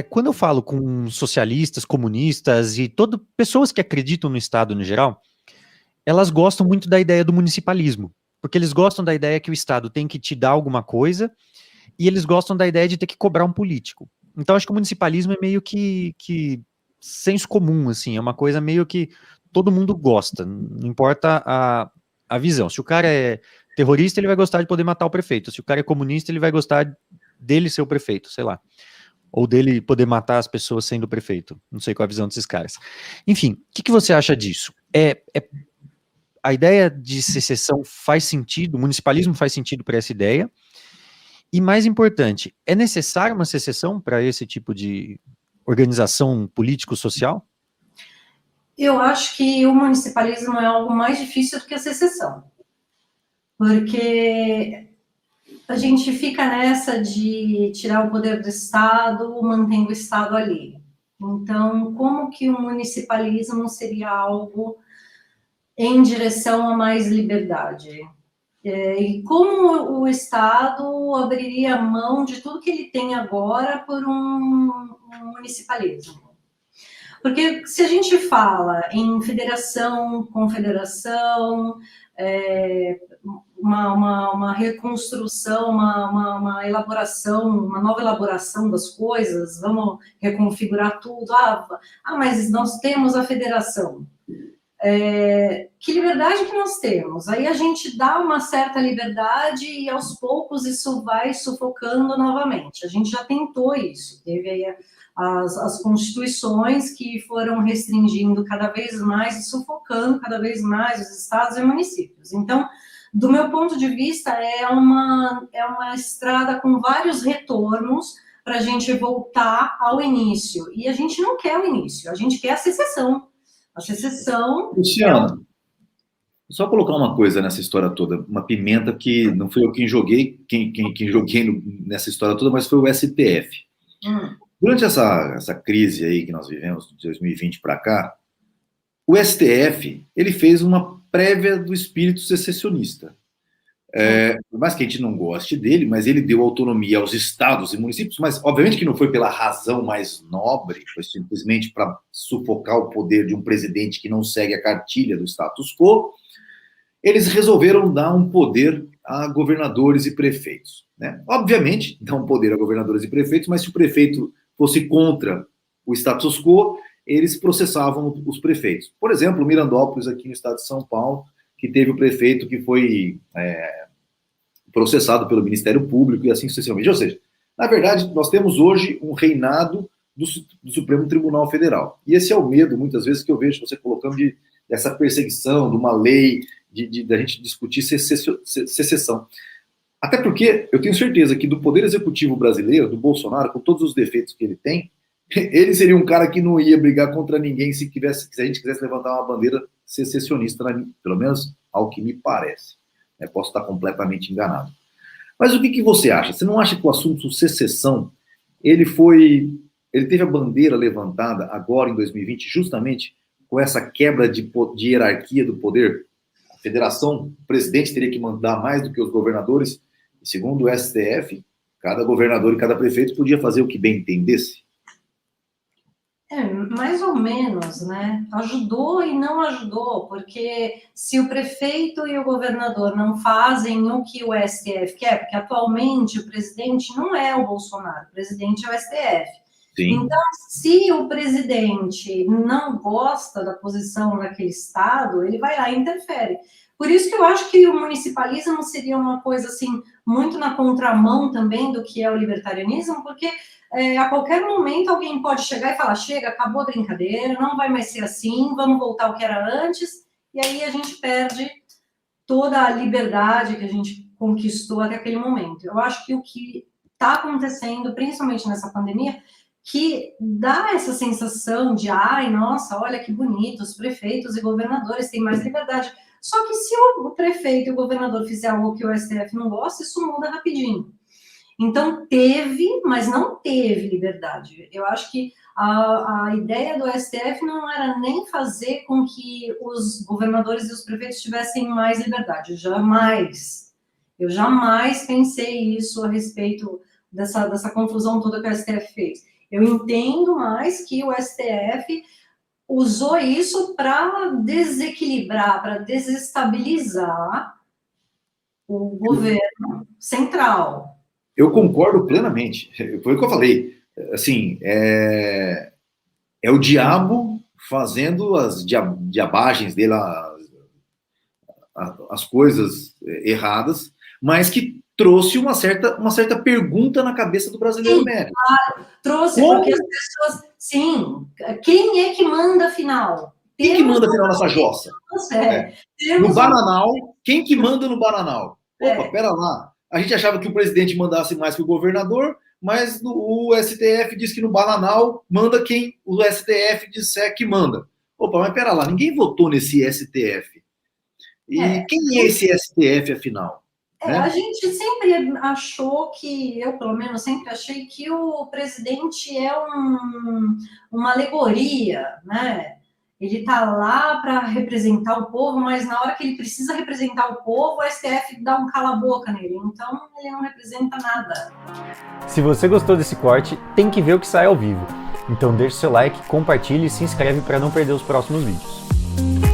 quando eu falo com socialistas, comunistas e pessoas que acreditam no Estado no geral, elas gostam muito da ideia do municipalismo, porque eles gostam da ideia que o Estado tem que te dar alguma coisa e eles gostam da ideia de ter que cobrar um político. Então, acho que o municipalismo é meio que senso comum, assim, é uma coisa meio que todo mundo gosta, não importa a visão. Se o cara é terrorista, ele vai gostar de poder matar o prefeito. Se o cara é comunista, ele vai gostar dele ser o prefeito, sei lá. Ou dele poder matar as pessoas sendo prefeito. Não sei qual é a visão desses caras. Enfim, o que você acha disso? A ideia de secessão faz sentido, o municipalismo faz sentido para essa ideia, e mais importante, é necessária uma secessão para esse tipo de organização político-social? Eu acho que o municipalismo é algo mais difícil do que a secessão, porque a gente fica nessa de tirar o poder do Estado, mantendo o Estado ali. Então, como que o municipalismo seria algo em direção a mais liberdade? E como o Estado abriria mão de tudo que ele tem agora por um municipalismo? Porque se a gente fala em federação, confederação, uma reconstrução, uma elaboração, uma nova elaboração das coisas, vamos reconfigurar tudo. Mas nós temos a federação. Que liberdade que nós temos? Aí a gente dá uma certa liberdade e aos poucos isso vai sufocando novamente. A gente já tentou isso, teve aí as constituições que foram restringindo cada vez mais e sufocando cada vez mais os estados e municípios. Então, do meu ponto de vista, é uma estrada com vários retornos para a gente voltar ao início. E a gente não quer o início, a gente quer a secessão. A secessão... Luciano, só colocar uma coisa nessa história toda, uma pimenta que não foi eu quem joguei, quem joguei nessa história toda, mas foi o STF. Durante essa crise aí que nós vivemos, de 2020 para cá, o STF, ele fez uma prévia do espírito secessionista. Por mais que a gente não goste dele, mas ele deu autonomia aos estados e municípios, mas obviamente que não foi pela razão mais nobre, foi simplesmente para sufocar o poder de um presidente que não segue a cartilha do status quo. Eles resolveram dar um poder a governadores e prefeitos, né? Obviamente, dá um poder a governadores e prefeitos, mas se o prefeito fosse contra o status quo, eles processavam os prefeitos. Por exemplo, Mirandópolis, aqui no estado de São Paulo, que teve o prefeito que foi processado pelo Ministério Público e assim sucessivamente. Ou seja, na verdade, nós temos hoje um reinado do Supremo Tribunal Federal. E esse é o medo, muitas vezes, que eu vejo você colocando dessa perseguição, de uma lei, da gente discutir secessão. Até porque eu tenho certeza que do Poder Executivo brasileiro, do Bolsonaro, com todos os defeitos que ele tem, ele seria um cara que não ia brigar contra ninguém se a gente quisesse levantar uma bandeira secessionista, pelo menos ao que me parece. Posso estar completamente enganado. Mas o que você acha? Você não acha que o assunto secessão, ele teve a bandeira levantada agora em 2020, justamente com essa quebra de hierarquia do poder? A federação, o presidente teria que mandar mais do que os governadores, e segundo o STF, cada governador e cada prefeito podia fazer o que bem entendesse? Mais ou menos, né? Ajudou e não ajudou, porque se o prefeito e o governador não fazem o que o STF quer, porque atualmente o presidente não é o Bolsonaro, o presidente é o STF. Sim. Então, se o presidente não gosta da posição daquele estado, ele vai lá e interfere. Por isso que eu acho que o municipalismo seria uma coisa, assim, muito na contramão também do que é o libertarianismo, porque a qualquer momento alguém pode chegar e falar, chega, acabou a brincadeira, não vai mais ser assim, vamos voltar ao que era antes, e aí a gente perde toda a liberdade que a gente conquistou até aquele momento. Eu acho que o que está acontecendo, principalmente nessa pandemia, que dá essa sensação de, nossa, olha que bonito, os prefeitos e governadores têm mais liberdade. Só que se o prefeito e o governador fizer algo que o STF não gosta, isso muda rapidinho. Então, teve, mas não teve liberdade. Eu acho que a ideia do STF não era nem fazer com que os governadores e os prefeitos tivessem mais liberdade. Eu jamais pensei isso a respeito dessa confusão toda que o STF fez. Eu entendo mais que o STF usou isso para desequilibrar, para desestabilizar o governo central. Eu concordo plenamente. Foi o que eu falei. Assim, é o diabo fazendo as diabagens dele, as coisas erradas, mas que trouxe uma certa pergunta na cabeça do brasileiro médio. Claro, trouxe, porque as pessoas... Sim, quem é que manda, afinal? Quem que manda, afinal, nessa jossa? No Bananal, quem que manda no Bananal? Opa, pera lá. A gente achava que o presidente mandasse mais que o governador, mas o STF diz que no Bananal manda quem o STF disser que manda. Opa, mas pera lá, ninguém votou nesse STF. E quem é esse STF, afinal? A gente sempre achou eu pelo menos sempre achei que o presidente é uma alegoria, né? Ele está lá para representar o povo, mas na hora que ele precisa representar o povo, o STF dá um cala-boca nele. Então, ele não representa nada. Se você gostou desse corte, tem que ver o que sai ao vivo. Então deixe seu like, compartilhe e se inscreve para não perder os próximos vídeos.